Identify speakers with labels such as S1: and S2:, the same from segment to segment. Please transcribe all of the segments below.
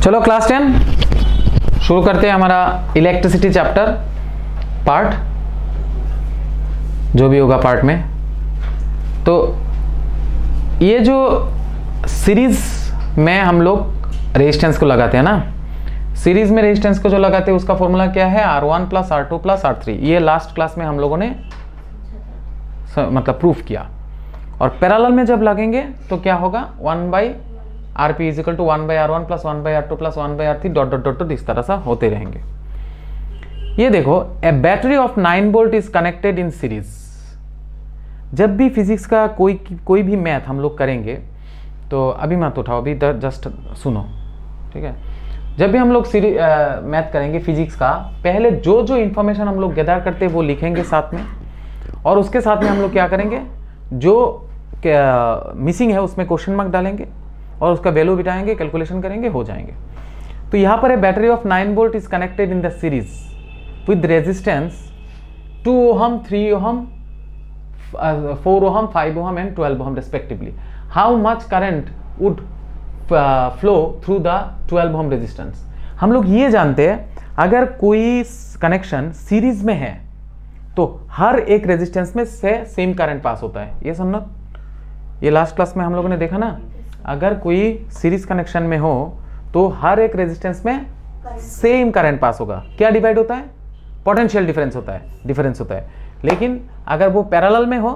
S1: चलो क्लास 10 शुरू करते हैं हमारा इलेक्ट्रिसिटी चैप्टर पार्ट, जो भी होगा पार्ट में। तो ये जो सीरीज में हम लोग रेजिस्टेंस को लगाते हैं ना, सीरीज में रेजिस्टेंस को जो लगाते हैं उसका फॉर्मूला क्या है, R1 plus R2 plus R3। ये लास्ट क्लास में हम लोगों ने मतलब प्रूफ किया। और पैरेलल में जब लगेंगे तो क्या होगा, 1 by RP is equal to 1 by R1 plus 1 by R2 plus 1 by R3 dot dot dot dot इस तरह से होते रहेंगे। ये देखो, a battery of 9 volt is connected in series. जब भी फिजिक्स का कोई भी मैथ हम लोग करेंगे तो अभी मत उठाओ, अभी जस्ट सुनो, ठीक है। जब भी हम लोग मैथ करेंगे फिजिक्स का, पहले जो जो इंफॉर्मेशन हम लोग गैदर करते हैं वो लिखेंगे साथ में, और उसके साथ में हम लोग क्या करेंगे, जो मिसिंग है उसमें क्वेश्चन मार्क डालेंगे और उसका वैल्यू बिठाएंगे, कैलकुलेशन करेंगे, हो जाएंगे। तो यहाँ पर battery of 9 volt is connected in the series with resistance 2 ohm, 3 ohm, 4 ohm, 5 ohm and 12 ohm respectively. How much current would flow through the 12 ohm resistance. हम लोग ये जानते हैं अगर कोई कनेक्शन सीरीज में है तो हर एक रेजिस्टेंस में से सेम करंट पास होता है। ये समझो, ये लास्ट क्लास में हम लोगों ने देखा ना, अगर कोई सीरीज कनेक्शन में हो तो हर एक रेजिस्टेंस में सेम करंट पास होगा। क्या डिवाइड होता है, पोटेंशियल डिफरेंस होता है। लेकिन अगर वो पैरेलल में हो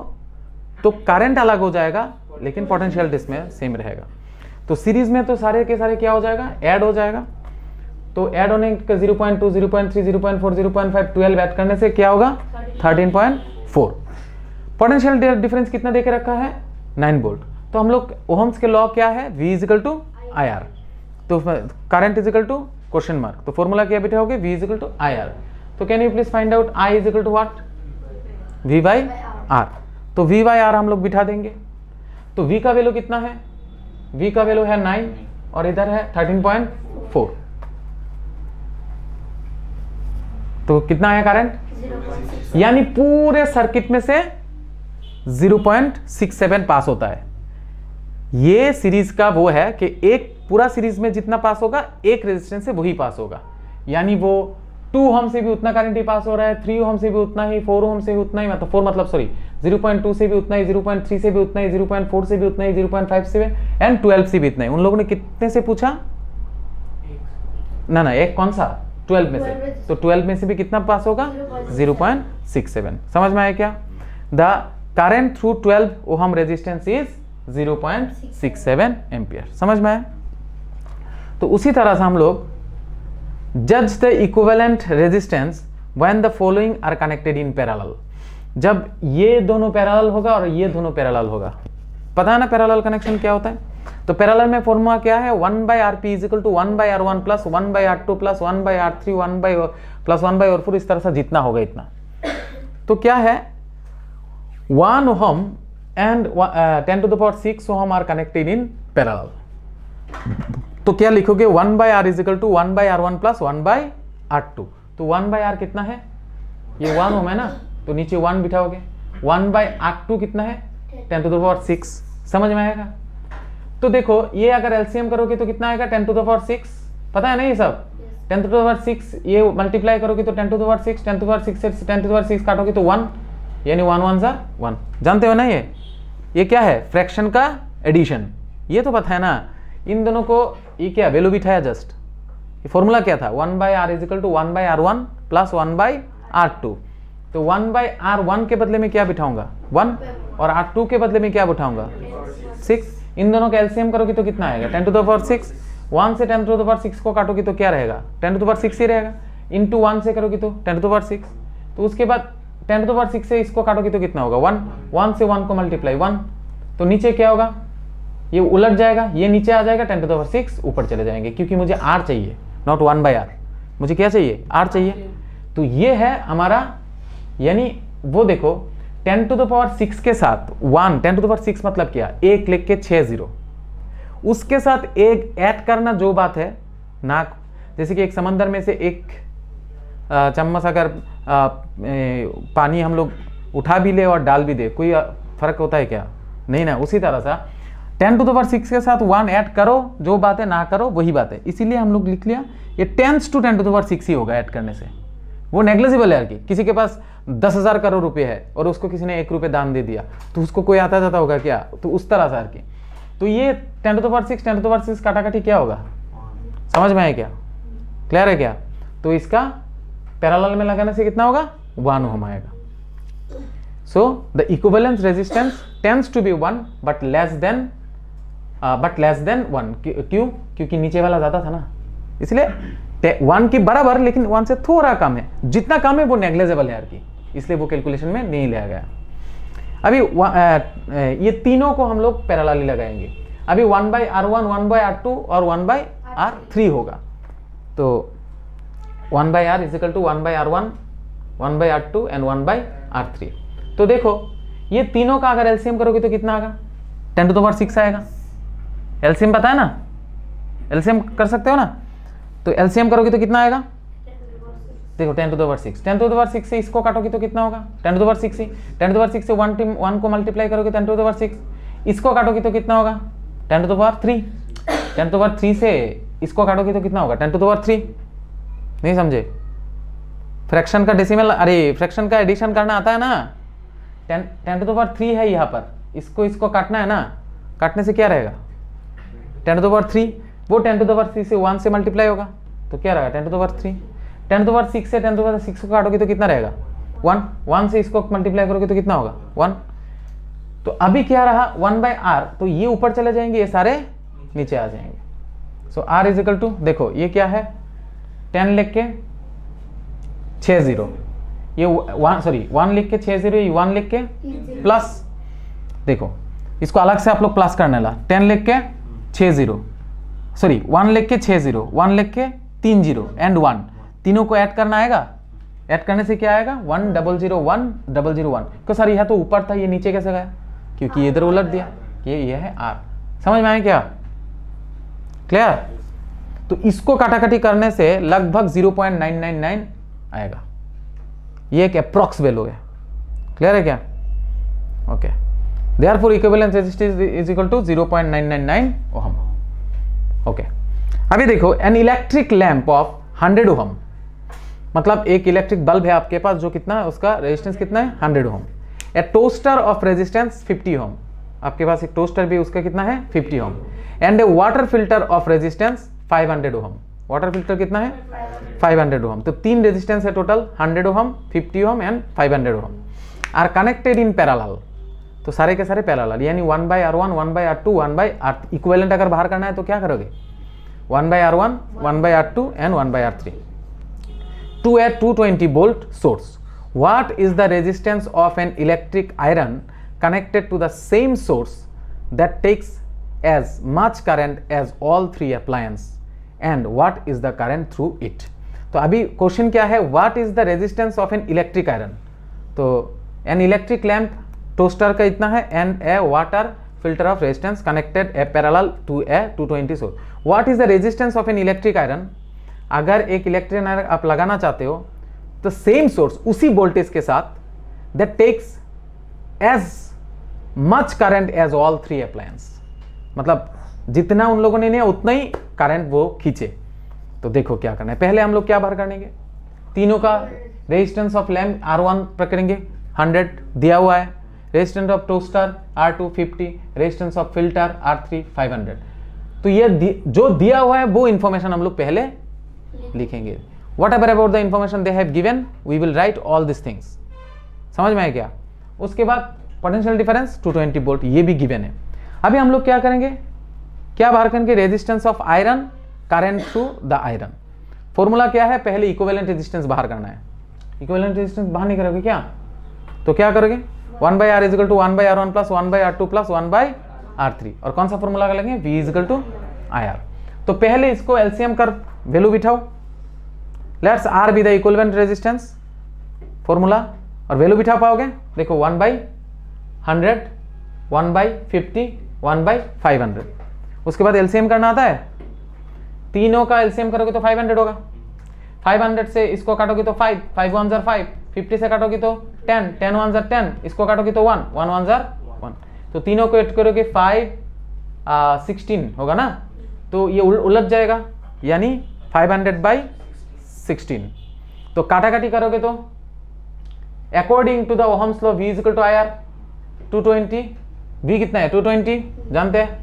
S1: तो करंट अलग हो जाएगा लेकिन पोटेंशियल डिफरेंस में सेम रहेगा। तो सीरीज में तो सारे के सारे क्या हो जाएगा, ऐड हो जाएगा। तो ऐड होने के 0.2, 0.3, 0.4, 0.5, 12 ऐड करने से क्या होगा, 13.4। पोटेंशियल डिफरेंस कितना देके रखा है, 9 वोल्ट। तो हम लोग ओहम्स के लॉ क्या है, V is equal to IR। तो current is equal to question mark, तो फॉर्मूला क्या बैठे होगे, V is equal to IR। तो can you please find out I is equal to what, V by R। तो V by R हम लोग बिठा देंगे। तो V का वैल्यू कितना है, V का वैल्यू है 9 और इधर है 13.4। तो कितना आया करंट, यानी पूरे सर्किट में से 0.67 पास होता है। ये सीरीज का वो है कि एक पूरा सीरीज में जितना पास होगा एक रेजिस्टेंस से वही पास होगा, यानी वो 2 ओहम से भी उतना करंट ही पास हो रहा है, 3 ओहम से भी उतना ही, 4 ओहम से भी उतना ही, मतलब 0.2 से भी उतना ही, 0.3 से भी उतना ही, 0.4 से भी उतना ही, 0.5 से भी एंड 12 से भी इतना ही। उन लोगों ने कितने से पूछा, ना एक कौन सा, 12 में से। तो 12 में से भी कितना पास होगा, 0.67। समझ में आया क्या, the current through 12 ohm resistance is 0.67 ampere. समझ में आया। तो उसी तरह से हम लोग जज the equivalent resistance when the following are connected in parallel. जब ये दोनों पैरेलल होगा और ये दोनों पैरेलल होगा, पता है ना पैरेलल कनेक्शन क्या होता है। तो पैरेलल में फॉर्मूला क्या है, 1 by RP is equal to 1 by R1 plus 1 by R2 plus 1 by R3 1 by plus 1 by R4, इस तरह से जितना होगा इतना। तो क्या है, 1 ohm and 10 to the power 6 ohm are connected in parallel। तो क्या लिखोगे, 1 by R is equal to 1 by R1 plus 1 by R2। तो 1 by R कितना है, ये 1 ओम है ना, तो नीचे 1 बिठाओगे। 1 by R2 कितना है, 10 to the power 6। समझ में आएगा। तो देखो ये अगर एलसीएम करोगे तो कितना आएगा, 10 to the power 6, पता है ना ये सब। 10 to the power 6 ये मल्टीप्लाई करोगे तो 10 to the power 6, 10 to the power 6 से 10 to the power 6 काटोगे तो 1, यानी 1 1 सा 1। जानते हो ना ये क्या है, फ्रैक्शन का एडिशन। ये तो पता है ना, इन दोनों को ये क्या वैल्यू बिठाया जस्ट। ये फॉर्मूला क्या था, 1 by R is equal to 1 by R1 plus 1 by R2। तो 1 बाई R1 के बदले में क्या बिठाऊंगा, 1, और R2 के बदले में क्या बिठाऊंगा, 6। इन दोनों का एलसीएम करोगे तो कितना आएगा, 10 टू द पावर 6। 1 से 10 टू द पावर 6 को काटोगे तो क्या रहेगा, 10 टू द पावर 6 ही रहेगा। इंटू 1 से करोगे तो 10 टू द पावर 6। तो उसके बाद 10 टू द पावर 6 से इसको काटोगे तो कितना होगा, 1। 1 से 1 को मल्टीप्लाई 1, तो नीचे क्या होगा, ये उलट जाएगा, ये नीचे आ जाएगा, 10 टू द पावर 6 ऊपर चले जाएंगे, क्योंकि मुझे R चाहिए, नॉट 1 बाई R। मुझे क्या चाहिए, R चाहिए। तो ये है हमारा, यानी वो देखो 10 टू द पावर 6 के साथ 1, 10 टू द पावर 6 मतलब क्या, एक लिख के 6 0, उसके साथ एक ऐड करना जो बात है ना। जैसे कि एक समंदर में से एक चम्मच अगर पानी हम लोग उठा भी ले और डाल भी दे, कोई फर्क होता है क्या, नहीं ना। उसी तरह सा 10 टू द पावर 6 के साथ 1 ऐड करो, जो बात है ना करो वही बात है, इसीलिए हम लोग लिख लिया ये 10 टू 10 टू द पावर 6 ही होगा ऐड करने से। वो नेग्लिजिबल है यार, किसी के पास 10,000 करोड़ रुपए है और उसको किसी ने 1 रुपये दान दे दिया तो उसको कोई आता जाता होगा क्या? तो उस तरह से यार की, तो ये 10 to the power 6 10 to the power 6 काटाकाटी क्या होगा, समझ में आए क्या? क्लियर है क्या? तो इसका पैरेलल में लगाने से कितना होगा? 1 ओम आएगा। So the equivalence resistance tends to be 1 but less than 1। क्यों? क्योंकि नीचे वाला ज्यादा था ना, इसलिए 1 के बराबर लेकिन 1 से थोड़ा कम है, जितना कम है वो नेग्लिजिबल है यार की, इसलिए वो कैलकुलेशन में नहीं लिया गया। अभी ये तीनों को हम लोग पैरेलली लगाएंगे। अभी 1/R1 1/R2 और 1/R3 होगा, तो 1/R is equal to 1/R1 1/R2 and 1/R3। तो देखो ये तीनों का अगर एलसीएम करोगे तो कितना आएगा? 10 टू द पावर 6 आएगा। एलसीएम पता है ना, एलसीएम कर सकते हो ना, तो एलसीएम करोगे तो कितना आएगा? देखो 10 to the power 6, 10 to the power 6 से इसको काटोगे तो कितना होगा? 10 टू द पावर 6 ही, 10 टू द पावर 6 से 1 को मल्टीप्लाई करोगे 10 टू द पावर 6, इसको काटोगे तो कितना होगा? 10 to the power 3, 10 to the power 3 से इसको काटोगे तो कितना होगा? 10 टू द पावर 3। नहीं समझे? फ्रैक्शन का डेसिमल, अरे फ्रैक्शन का एडिशन करना आता है ना, 10 टू द पावर 3 है यहाँ पर, इसको काटना है ना, काटने से क्या रहेगा? 10 टू द पावर 3, वो 10 टू द पावर 3 से 1 से मल्टीप्लाई होगा तो क्या रहेगा? 10 to the power 3। 10 to the power 6 से 10 टू द पावर 6 को काटोगे तो कितना रहेगा? 1 से इसको मल्टीप्लाई करोगे तो कितना होगा? 1। तो अभी क्या रहा? 1/R, तो ये ऊपर चले जाएंगे, ये सारे नीचे आ जाएंगे। सो R इज इक्वल टू, देखो ये क्या है, 10 लिख के 60, ये 1 लिख के 60, ये 1 लिख के प्लस, देखो इसको अलग से आप लोग प्लस करने ला, 10 लिख के 60, 1 लिख के 60, 1 लिख के 3 0 एंड 1, तीनों को ऐड करना आएगा। ऐड करने से क्या आएगा? 1001001। क्यों सर यह तो ऊपर था, ये नीचे कैसे गया? क्योंकि इधर उलट दिया, ये है R। समझ में आया क्या? क्लियर? तो इसको काटाकाटी करने से लगभग 0.999 आएगा, ये एक अप्रॉक्स वैल्यू है। क्लियर है क्या? Okay, therefore equivalence resistance is equal to 0.999 ohm. Okay, अभी देखो an electric lamp of 100 ohm, मतलब एक इलेक्ट्रिक बल्ब है आपके पास जो कितना है, उसका रेजिस्टेंस कितना है? 100 ohm. A toaster of resistance 50 ohm, आपके पास एक टोस्टर भी, उसका कितना है? 50 ohm. And a water filter of resistance 500 ohm, water filter कितना है? 500 ओम। तो 3 रेजिस्टेंस है total, 100 ohm, 50 ohm and 500 ohm are connected in parallel. तो सारे के सारे पैरेलल, यानी 1/R1 1/R2 1/R, इक्विवेलेंट अगर बाहर करना है तो क्या करोगे? 1/R1 1/R2 and 1/R3 to a 220 volt source. What is the resistance of an electric iron connected to the same source that takes as much current as all 3 appliances, and what is the current through it? तो अभी question क्या है? What is the resistance of an electric iron? तो an electric lamp toaster का इतना है and a water filter of resistance connected a parallel to a 220 source. What is the resistance of an electric iron? अगर एक electric iron आप लगाना चाहते हो तो सेम सोर्स, उसी वोल्टेज के साथ, that takes as much current as all 3 appliance, मतलब जितना उन लोगों ने लिया उतना ही करंट वो खींचे। तो देखो क्या करना है, पहले हम लोग क्या बाहर करेंगे? तीनों का रेजिस्टेंस ऑफ लैंप R1 पकड़ेंगे, 100 दिया हुआ है, resistance of toaster R2 50, resistance of filter R3 500। तो ये जो दिया हुआ है वो इंफॉर्मेशन हम लोग पहले लिखेंगे। Whatever about the information they have given, we will write all this things. समझ में आया क्या? उसके बाद पोटेंशियल डिफरेंस 220 वोल्ट, ये भी गिवन है। अभी हम लोग क्या करेंगे? क्या बाहर करेंगे? Resistance of iron, current through the iron. Formula क्या है? पहले इक्विवेलेंट रेजिस्टेंस बाहर करना है। इक्विवेलेंट रेजिस्टेंस बाहर नहीं करोगे क्या? तो क्या करोगे? 1/R is equal to 1/R1 plus 1/R2 plus 1/R3, और कौन सा फॉर्मूला करेंगे? V is equal to IR। तो पहले इसको एलसीएम कर वैल्यू बिठाओ, let's R be the equivalent resistance formula, और वैल्यू बिठा पाओगे? देखो 1/100 1/50 1/500। उसके बाद एलसीएम करना आता है, तीनों का एलसीएम करोगे तो 500 होगा। 500 से इसको काटोगे तो 5, 5 1 5, 50 से काटोगे तो 10, 10 1 10, इसको काटोगे तो 1, 1 1 1। तो तीनों को ऐड करोगे 5 16 होगा ना, तो ये उलट जाएगा, यानी 500/16। तो काटाकाटी करोगे तो according to the ohm's law V equal to IR 220। V कितना है 220 जानते हैं,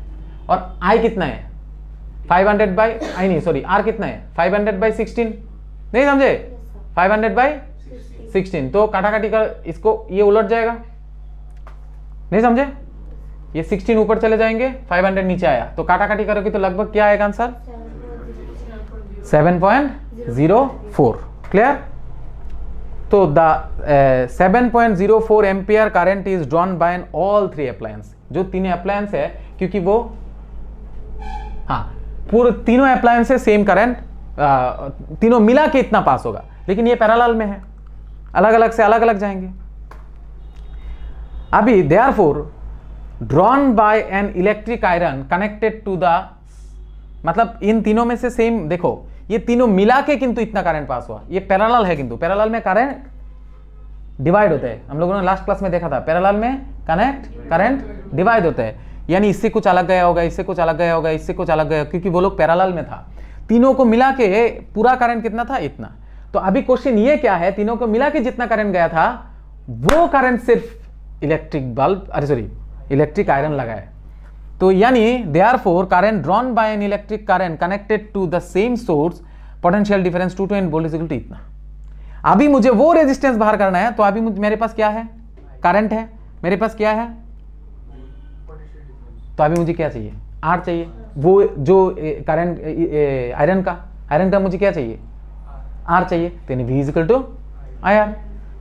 S1: और I कितना है 500/R कितना है 500/16, नहीं समझे 500/16। तो काटाकाटी कर इसको, ये उलट जाएगा, नहीं समझे, ये 16 ऊपर चले जाएंगे, 500 नीचे आया, तो काटाकाटी करोगे तो लगभग क्या आएगा आंसर 7.04। क्लियर। तो the 7.04 ampere current is drawn by an all 3 appliance. जो तीनों अप्लायंस है, क्योंकि वो पूरे तीनों अप्लायंस से सेम करंट तीनों मिला के इतना पास होगा, लेकिन ये पैरेलल में है, अलग अलग से अलग अलग जाएंगे। अभी therefore drawn by an electric iron connected to the, मतलब इन तीनों में से सेम, देखो ये तीनों मिला के किंतु इतना करंट पास हुआ, ये पैरेलल है, किंतु पैरेलल में करंट डिवाइड होते हैं। हम लोगों ने लास्ट क्लास में देखा था, पैरेलल में करंट डिवाइड होते हैं, यानी इससे कुछ अलग गया होगा, इससे कुछ अलग गया होगा, इससे कुछ अलग गया, क्योंकि वो लोग पैरेलल में था। तीनों को मिला के पूरा करंट कितना था, इतना। तो अभी क्वेश्चन ये क्या है, तीनों को मिला के जितना करंट गया था वो करंट सिर्फ इलेक्ट्रिक बल्ब, इलेक्ट्रिक आयरन लगा है। तो यानी therefore current drawn by an electric current connected to the same source, potential difference 220 volt is equal to इतना। अभी मुझे वो रेजिस्टेंस बाहर करना है, तो अभी मेरे पास क्या है, करंट है, मेरे पास क्या है, तो अभी मुझे क्या चाहिए, R चाहिए। वो जो करंट आयरन का मुझे क्या चाहिए, R चाहिए, तो V is equal to IR।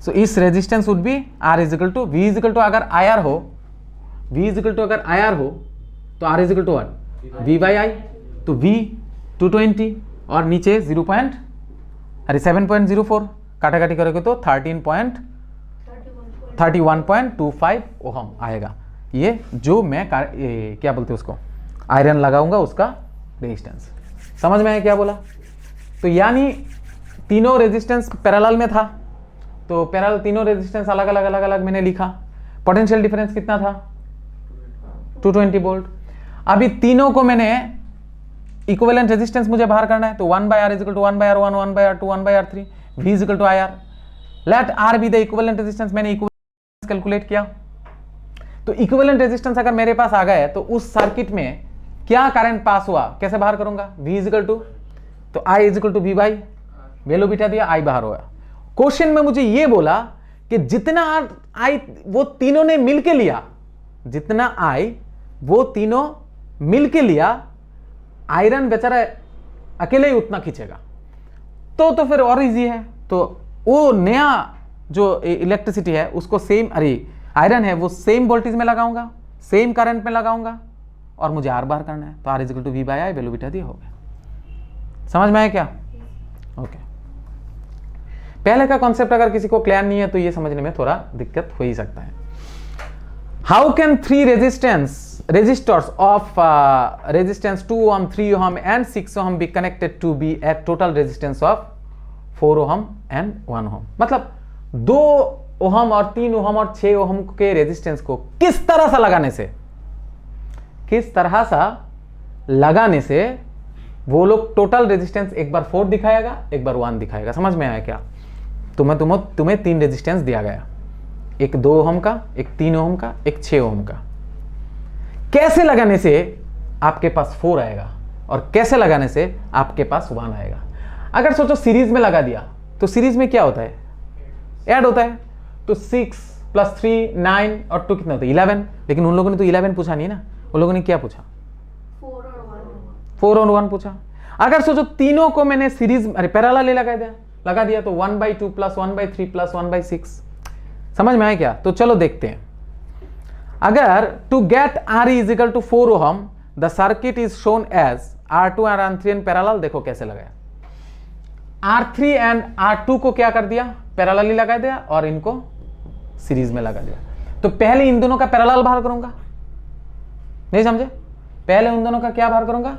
S1: So इस resistance would be R is equal to V is equal to, अगर IR हो, V इज इक्वल टू अगर IR हो तो R is equal to what, V by I। तो V 220 और नीचे 7.04, काटाकाटी करोगे तो 31.25 ओहम आएगा। ये जो मैं क्या बोलते हैं उसको, आयरन लगाऊंगा उसका रेजिस्टेंस। समझ में आया क्या बोला। तो यानी तीनों रेजिस्टेंस पैरेलल में था, तो पैरेलल तीनों रेजिस्टेंस अलग अलग मैंने लिखा। पोटेंशियल डिफरेंस कितना था 220 वोल्ट। अभी तीनों को मैंने इक्विवेलेंट रेजिस्टेंस मुझे बाहर करना है, तो 1/R is equal to 1/R1 1/R2 1/R3 V is equal to IR। Let R be the equivalent resistance. मैंने इक्विवेलेंस कैलकुलेट किया, तो इक्विवेलेंट रेजिस्टेंस अगर मेरे पास आ गए तो उस सर्किट में क्या करंट पास हुआ कैसे बाहर करूंगा, V इज इक्वल टू, तो I is equal to V by, value बिठा दिया, I बाहर होगा। क्वेश्चन में मुझे ये बोला कि जितना I वो तीनों ने मिलके लिया, जितना I वो तीनों मिलके लिया, आयरन बेचारा अकेले ही उतना खींचेगा, तो फिर और इजी है। तो वो नया जो इलेक्ट्रिसिटी है उसको सेम, आयरन है वो सेम वोल्टेज में लगाऊंगा, सेम करंट में लगाऊंगा, और मुझे R बाहर करना है, तो R is equal to V by I, value बिठा दिया, हो गया। समझ में आया क्या। ओके। पहले का कॉन्सेप्ट अगर किसी को क्लियर नहीं है तो ये समझने में थोड़ा दिक्कत हो ही सकता है। How can 3 resistors of resistance 2 ohm 3 ohm and 6 ohm be connected to be at total resistance of 4 ohm and 1 ohm। मतलब 2 ओहम और 3 ओहम और 6 ओहम के रेजिस्टेंस को किस तरह सा लगाने से वो लोग टोटल रेजिस्टेंस एक बार 4 दिखाएगा, एक बार 1 दिखाएगा। समझ में आया क्या। तुम्हें 3 रेजिस्टेंस दिया गया, एक 2 ओहम का, एक 3 ओहम का, एक 6 ओहम का। कैसे लगाने से आपके पास 4 आएगा और कैसे लगाने से आपके पास 1 आएगा। अगर सोचो सीरीज में लगा दिया तो सीरीज में क्या होता है, ऐड होता है, तो 6 + 3 9 और 2 कितना होता है 11। लेकिन उन लोगों ने तो 11 पूछा नहीं ना, उन लोगों ने क्या पूछा 4 और 1 पूछा। अगर सोचो तीनों को मैंने सीरीज पैरेलल लगा दिया तो 1/2 + 1/3 + 1/6। समझ में आया क्या। तो चलो देखते हैं। अगर to get R is equal to 4 ohm the circuit is shown as R2 और R3 एंड पैरेलल। देखो कैसे लगाया, R3 एंड R2 को क्या कर दिया, पैरेलल लगा दिया और इनको सीरीज में लगा दिया। तो पहले इन दोनों का पैरेलल बाहर करूंगा, नहीं समझे, पहले उन दोनों का क्या बाहर करूंगा,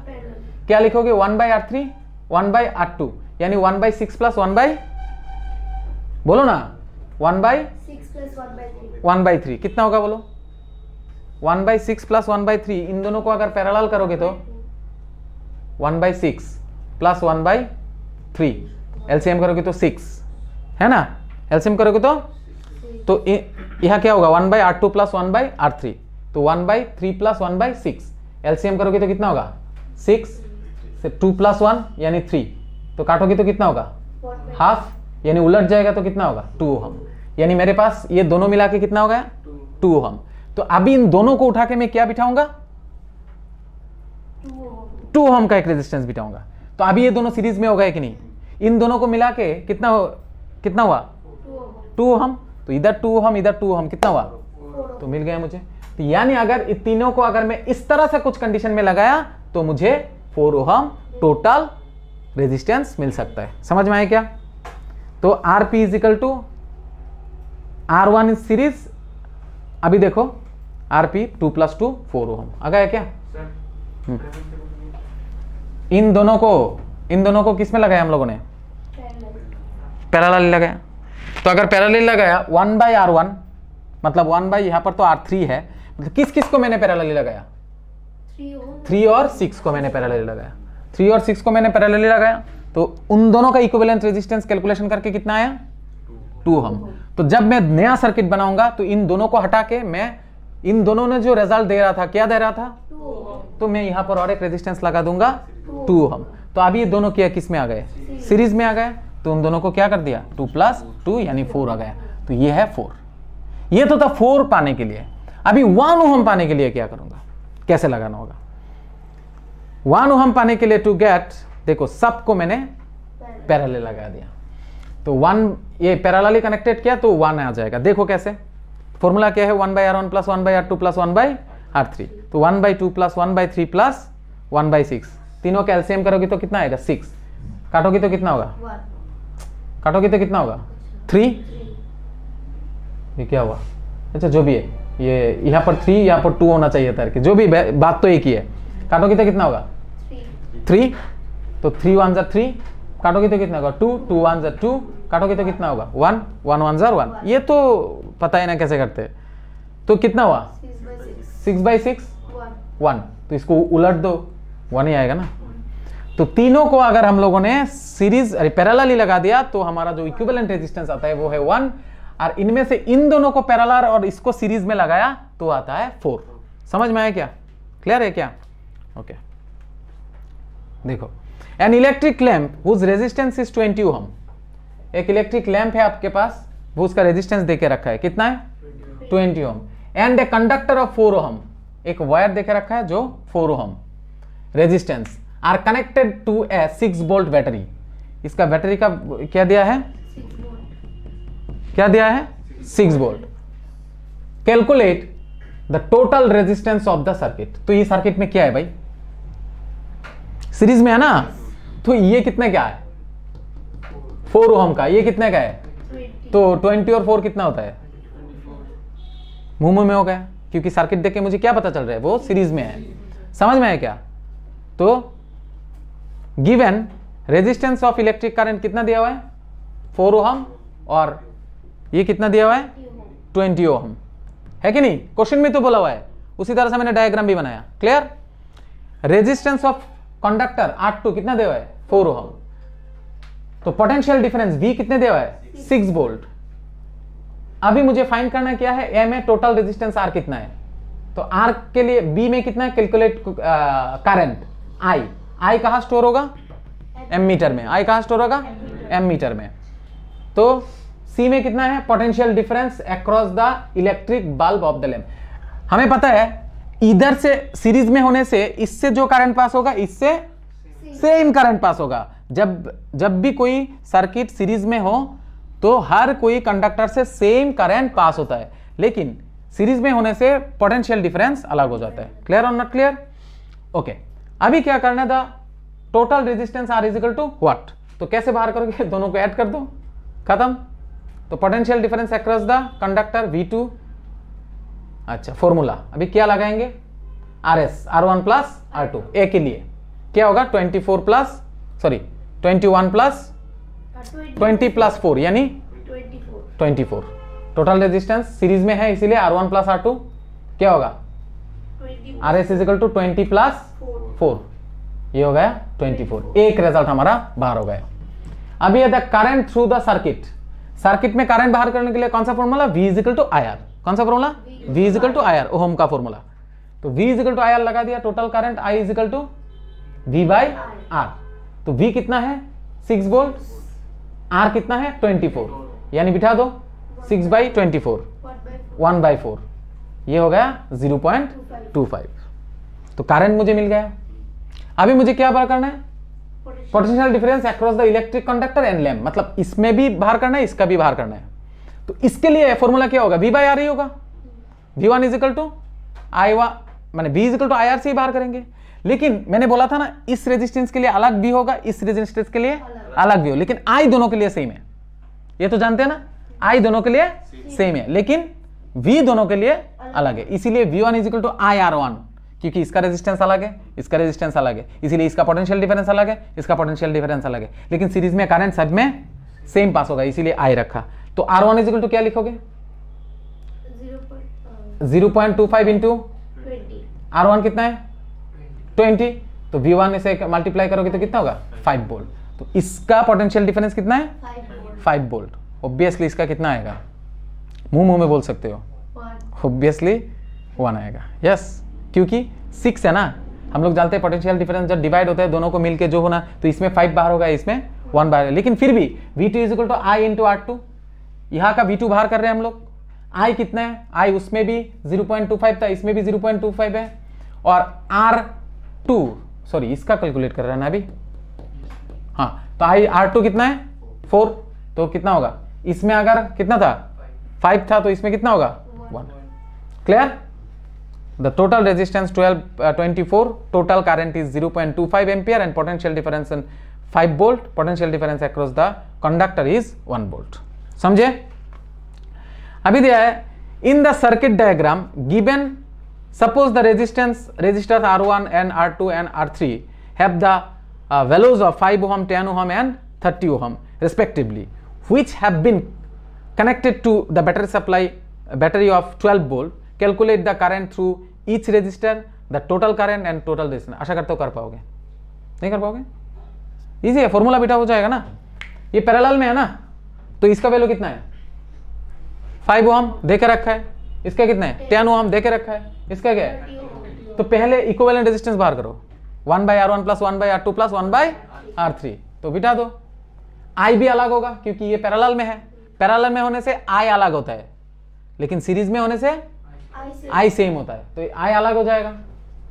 S1: क्या लिखोगे 1/R3 1/R2 यानी 1/6 + 1/, बोलो ना 1/6 + 1/3 कितना होगा बोलो 1/6 प्लस 1/3, इन दोनों को अगर पैरेलल करोगे तो 1/6 प्लस 1/3, एलसीएम करोगे तो 6 है ना, एलसीएम करोगे तो यह क्या होगा 1/R2 प्लस 1/R3, तो 1/3 प्लस 1/6, एलसीएम करोगे तो कितना होगा 6 से 2 प्लस 1 यानी 3, तो काटोगे तो कितना होगा हाफ, यानी उलट जाएगा तो कितना होगा 2 ओहम, यानी मेरे पास ये दोनों मिला के कितना हो गया 2 ओहम। तो अभी इन दोनों को उठा के मैं क्या बिठाऊंगा 2 ओहम का एक रेजिस्टेंस बिठाऊंगा। तो अभी ये दोनों सीरीज में हो गए कि नहीं, इन दोनों को मिला के कितना हुआ 2 ओहम, तो इधर 2 ओहम इधर 2 ओहम, कितना हुआ तो मिल गया मुझे। तो यानी अगर इन तीनों को अगर मैं इस तरह से कुछ कंडीशन में लगाया तो मुझे 4 ओहम टोटल रेजिस्टेंस मिल सकता है। समझ में आया क्या? तो Rp is equal to R1 is series, अभी देखो Rp 2 प्लस 2 4 ओहम आ गया क्या? इन दोनों को किस में लगाया हम लोगों ने पैरेलल लगाया। तो अगर पैरेलल लगाया 1/R1 मतलब 1 बाई यहां पर तो R3 है, मतलब किस किस को मैंने पैरेलल लगाया 3 और 6 को मैंने पैरेलल लगाया, 3 और 6 को मैंने पैरेलल लगाया, तो उन दोनों का इक्विवेलेंट रेजिस्टेंस कैलकुलेशन करके कितना आया 2 ओहम। तो जब मैं नया सर्किट बनाऊंगा तो इन दोनों को हटा के मैं इन दोनों ने जो रिजल्ट दे रहा था क्या दे रहा था 2, तो मैं यहां पर और एक रेजिस्टेंस लगा दूंगा 2 ओहम। तो अभी ये दोनों क्या किस में आ गए सीरीज में आ गए, तो उन दोनों को क्या कर दिया 2 प्लस 2 यानी 4 आ गया। तो ये है 4, ये तो था 4 पाने के लिए। अभी 1 ओहम पाने के लिए क्या करूंगा, कैसे लगाना होगा 1 ओहम पाने के लिए टू गेट, देखो सबको मैंने पैरेलल लगा दिया, तो 1 ये पैरेलली कनेक्टेड किया तो 1 आ जाएगा। देखो कैसे, फॉर्मूला क्या है 1/R1 plus 1/R2 plus 1/R3, तो 1/2 प्लस 1/3 प्लस 1/6, तीनों का एलसीएम करोगे तो कितना आएगा 6, काटोगे तो कितना होगा 3, ये क्या हुआ, अच्छा जो भी है, ये यहाँ पर 3 यहाँ पर 2 होना चाहिए था, कि जो भी बात तो एक ही है, काटोगे तो कितना होगा 3, तो 3 1 जा 3, काटोगे तो कितना होगा 2, 2 1 जा 2, काटोगे तो कितना होगा 1, 1 1 जा 1, ये तो पता है ना कैसे करते हैं। तो कितना हुआ 6/6 1, तो इसको उलट दो 1 ही आएगा ना। तो तीनों को अगर हम लोगों ने सीरीज पैरेलल ही लगा दिया तो हमारा जो इक्विवेलेंट रेजिस्टेंस आता है वो है 1, और इनमें से इन दोनों को पैरेलल और इसको सीरीज में लगाया तो आता है 4। समझ में आया क्या, क्लियर है क्या? ओके देखो, an electric lamp whose resistance is 20 ohm, एक इलेक्ट्रिक लैंप है आपके पास, वो उसका रेजिस्टेंस देके रखा है, कितना है 20 ohm, and a conductor of 4 ohm, एक वायर देके रखा है जो 4 ohm resistance are connected to a 6 volt battery, इसका बैटरी का क्या दिया है 6 volt, calculate the total resistance of the circuit. तो ये सर्किट में क्या है भाई सीरीज में है ना, तो ये कितने का है 4 ओहम का, ये कितने का है
S2: 20।
S1: तो 20 और 4 कितना होता है मुंह में हो गया, क्योंकि सर्किट देख के मुझे क्या पता चल रहा है वो सीरीज में है। समझ में आया क्या? तो given resistance of electric current कितना दिया हुआ है 4 ओहम, और ये कितना दिया हुआ है 20 ओहम, है कि नहीं? क्वेश्चन में तो बोला हुआ है, उसी तरह से मैंने डायग्राम भी बनाया। Clear? Resistance of conductor R2 कितना दिया हुआ है 4 ओहम, तो पोटेंशियल डिफरेंस V कितने दिया हुआ है 6 वोल्ट। अभी मुझे फाइंड करना क्या है, A में टोटल रेजिस्टेंस R कितना है, तो R के लिए B में कितना है, कैलकुलेट करंट I कहां स्टोर होगा एमीटर में, I कहां स्टोर होगा एमीटर में। तो C में कितना है potential difference across the electric bulb of the lamp. हमें पता है इधर से सीरीज में होने से इससे जो करंट पास होगा इससे सेम करंट पास होगा। जब भी कोई सर्किट सीरीज में हो तो हर कोई कंडक्टर से सेम करंट पास होता है, लेकिन सीरीज में होने से पोटेंशियल डिफरेंस अलग हो जाता है। क्लियर और नॉट क्लियर? ओके, अभी क्या करना था, total resistance R is equal to what, तो कैसे बाहर करोगे, दोनों को ऐड कर दो, खत्म। तो potential difference across the conductor V2, अच्छा फॉर्मूला अभी क्या लगाएंगे RS R1 प्लस R2, ए के लिए क्या होगा 21 प्लस 20 प्लस 4 यानी 24। टोटल रेजिस्टेंस सीरीज में है इसीलिए R1 प्लस R2 क्या होगा R S is equal to 20 plus 4, ये हो गया 24। एक रिजल्ट हमारा बाहर हो गया। अभी the current through the circuit, circuit में करंट बाहर करने के लिए कौन सा formula, V is equal to I R. कौन सा formula, V is equal to I R, ohm का फॉर्मूला। तो V is equal to I R लगा दिया, total current I is equal to V by R. तो V कितना है 6 volt, R कितना है 24, यानी बिठा दो 6 बाई 24 1/4, ये हो गया 0.25। तो करंट मुझे मिल गया। अभी मुझे क्या बाहर करना है, potential difference across the electric conductor and lamp, मतलब इसमें भी बाहर करना है, इसका भी बाहर करना है। तो इसके लिए फॉर्मूला क्या होगा, V बाई आर ही होगा। V1 is equal to I1, माने V is equal to I R से ही बाहर करेंगे। लेकिन मैंने बोला था ना, इस रेजिस्टेंस के लिए अलग V होगा, इस रेजिस्टेंस के लिए अलग V हो, लेकिन I दोनों के लिए सेम है। ये तो जानते हैं ना, I दोनों के लिए सेम है, लेकिन V दोनों के लिए अलग है। इसीलिए V1 is equal to IR1, क्योंकि इसका रेजिस्टेंस अलग है, इसका रेजिस्टेंस अलग है, इसीलिए इसका पोटेंशियल डिफरेंस अलग है, इसका पोटेंशियल डिफरेंस अलग है, लेकिन सीरीज में करंट सब में सेम पास होगा, इसीलिए I रखा। तो R1 इज इक्वल टू क्या लिखोगे, 0.25 इंटू R1 कितना है 20, तो V1 से मल्टीप्लाई करोगे तो कितना होगा 5 वोल्ट। तो इसका पोटेंशियल डिफरेंस कितना है 5 वोल्ट। ऑब्वियसली इसका कितना आएगा, मुंह में बोल सकते हो, ऑब्वियसली 1 आएगा। यस, क्योंकि 6 है ना, हम लोग जानते हैं पोटेंशियल डिफरेंस जब डिवाइड होता है दोनों को मिलके जो होना, तो इसमें 5 बाहर होगा, इसमें 1 बाहर, लेकिन फिर भी V2 is equal to I into R2, यहाँ का V2 बाहर कर रहे हैं हम लोग। I कितना है, I उसमें भी 0.25 था, इसमें भी 0.25 है, और R2 सॉरी इसका कैलकुलेट कर रहे हैं ना अभी, हाँ, तो R2 कितना है 4, तो कितना होगा, इसमें अगर कितना था 5 था, तो इसमें कितना होगा 1। Clear, the total resistance 24, total current is 0.25 ampere and potential difference 5 volt, potential difference across the conductor is 1 volt. समझे। अभी दिया है in the circuit diagram given, suppose the resistors R1 and R2 and R3 have the values of 5 ohm, 10 ohm and 30 ohm respectively, which have been connected to the battery of 12 volt. Calculate the current through each resistor, the total current and total resistance. आशा करते हो कर पाओगे, नहीं कर पाओगे, easy है, formula बेटा हो जाएगा ना। ये पैरेलल में है ना, तो इसका वैल्यू कितना है 5 ओम दे के रखा है, इसका कितना है 10 ओम दे के रखा है, इसका क्या है, तो पहले इक्विवेलेंट रेजिस्टेंस बाहर करो, 1/R1 plus 1/R2 plus 1/R3, तो बिठा दो। I भी अलग होगा क्योंकि ये पैरेलल में है, पैरेलल में होने से I अलग होता है, लेकिन सीरीज में होने से I सेम होता है, तो I अलग हो जाएगा।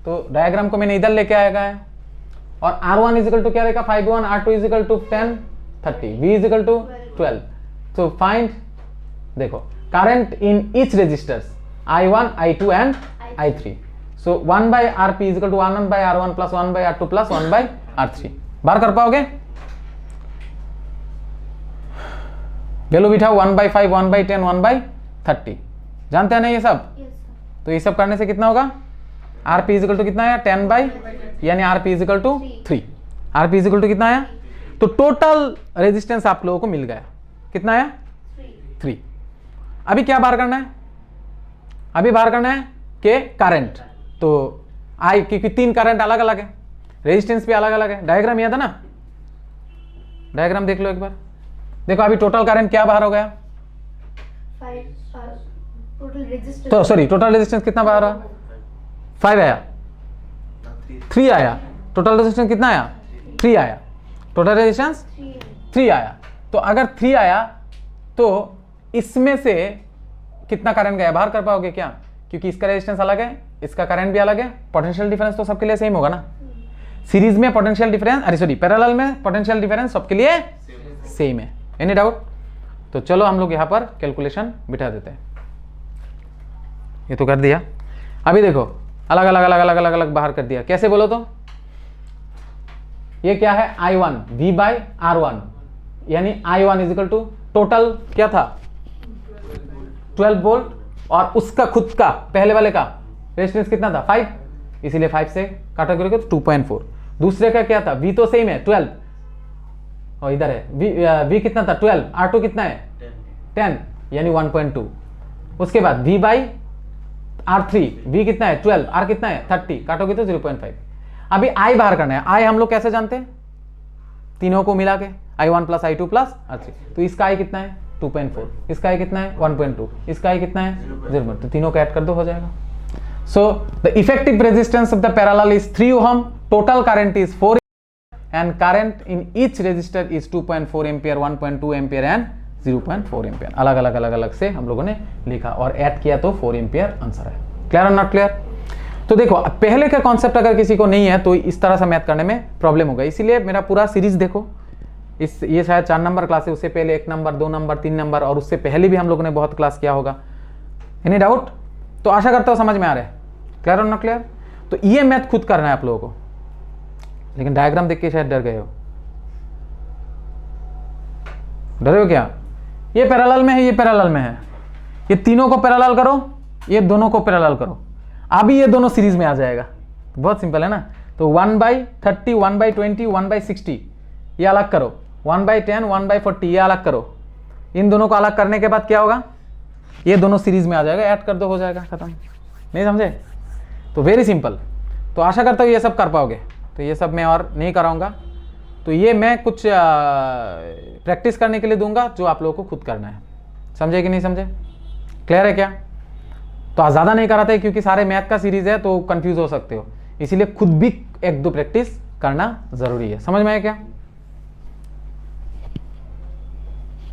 S1: तो डायग्राम को मैंने इधर लेके आएगा है, और R1 इज इक्वल टू क्या रहेगा 5 1, R2 is equal to 10 30, V is equal to 12। तो फाइंड, देखो current in each resistors I1 I2 and I3, so 1/RP is equal to 1/R1 plus 1/R2 plus 1/R3, बाहर कर पाओगे, value बिठाओ 1/5 1/10 1/30, जानते हैं ना ये सब। तो ये सब करने से कितना होगा, RP इज इक्वल टू कितना आया 10 यानी RP is equal to 3, RP is equal to कितना आया, तो टोटल रेजिस्टेंस आप लोगों को मिल गया, कितना आया 3। अभी क्या बाहर करना है, अभी बाहर करना है कि करंट, तो आई क्योंकि 3 करंट अलग अलग है, रेजिस्टेंस भी अलग अलग है, डायग्राम याद है ना, डायग्राम देख लो एक बार, देखो अभी टोटल करंट क्या बाहर हो गया, तो सॉरी टोटल रेजिस्टेंस कितना बाहर आया 5 आया, 3 आया, टोटल रेजिस्टेंस कितना आया 3 आया, टोटल रेजिस्टेंस 3 आया। तो अगर 3 आया तो इसमें से कितना करंट गया बाहर कर पाओगे क्या, क्योंकि इसका रेजिस्टेंस अलग है, इसका करंट भी अलग है, पोटेंशियल डिफरेंस तो सबके लिए सेम होगा ना। सीरीज में पोटेंशियल डिफरेंस, अरे सॉरी पैरेलल में पोटेंशियल डिफरेंस सबके लिए सेम है, एनी डाउट। तो चलो हम लोग यहाँ पर कैलकुलेशन बिठा देते हैं, ये तो कर दिया। अभी देखो अलग अलग अलग अलग अलग अलग बाहर कर दिया, कैसे बोलो तो, ये क्या है I1 V/R1, यानी I1 is equal to total क्या था 12 वोल्ट, और उसका खुद का पहले वाले का रेजिस्टेंस कितना था 5, इसीलिए 5 से काटा करोगे तो 2.4। दूसरे का क्या था, V तो सेम है 12, और इधर है V कितना था 12, R2 कितना है 10 यानी 1.2। उसके बाद V/R2 R3, V कितना है 12, R कितना है 30, काटोगे तो 0.5। अभी I बाहर करना है। I हम लोग कैसे जानते हैं, तीनों को मिला के I1 plus I2 plus R3। तो इसका I कितना है 2.4, इसका I कितना है 1.2, इसका I कितना है 0, तो तीनों को ऐड कर दो, हो जाएगा। So the effective resistance of the parallel is 3 ohm, total current is 4 and current in each resistor is 2.4 ampere, 1.2 ampere and 0.4 ampere. अलग अलग से हम लोगों ने लिखा और ऐड किया तो 4 एम्पियर आंसर है। क्लियर और नॉट क्लियर? तो देखो पहले का कॉन्सेप्ट अगर किसी को नहीं है तो इस तरह से मैथ करने में प्रॉब्लम होगा, इसीलिए मेरा पूरा सीरीज देखो। ये शायद 4 नंबर क्लास है, उससे पहले 1 नंबर, 2 नंबर, 3 नंबर और उससे पहले भी हम लोगों ने बहुत क्लास किया होगा। Any doubt? तो आशा करता हूँ समझ में आ रहा है। क्लियर और नॉट क्लियर? तो ये मैथ खुद करना है आप लोगों को, लेकिन डायग्राम देख के शायद डर गए हो। डरे हो क्या? ये पैरेलल में है, ये पैरेलल में है, ये तीनों को पैरेलल करो, ये दोनों को पैरेलल करो, अभी ये दोनों सीरीज में आ जाएगा। बहुत सिंपल है ना। तो 1/30, 1/20, 1/60 ये अलग करो, 1/10, 1/40 ये अलग करो। इन दोनों को अलग करने के बाद क्या होगा, ये दोनों सीरीज में आ जाएगा, ऐड कर दो, हो जाएगा, खत्म। नहीं समझे? तो वेरी सिंपल। तो आशा करता हूँ ये सब कर पाओगे। तो ये सब मैं और नहीं कराऊंगा, तो ये मैं कुछ प्रैक्टिस करने के लिए दूंगा जो आप लोगों को खुद करना है। समझे कि नहीं समझे? क्लियर है क्या? तो ज़्यादा नहीं कराते क्योंकि सारे मैथ का सीरीज है तो कंफ्यूज हो सकते हो, इसीलिए खुद भी 1-2 प्रैक्टिस करना जरूरी है। समझ में आया क्या?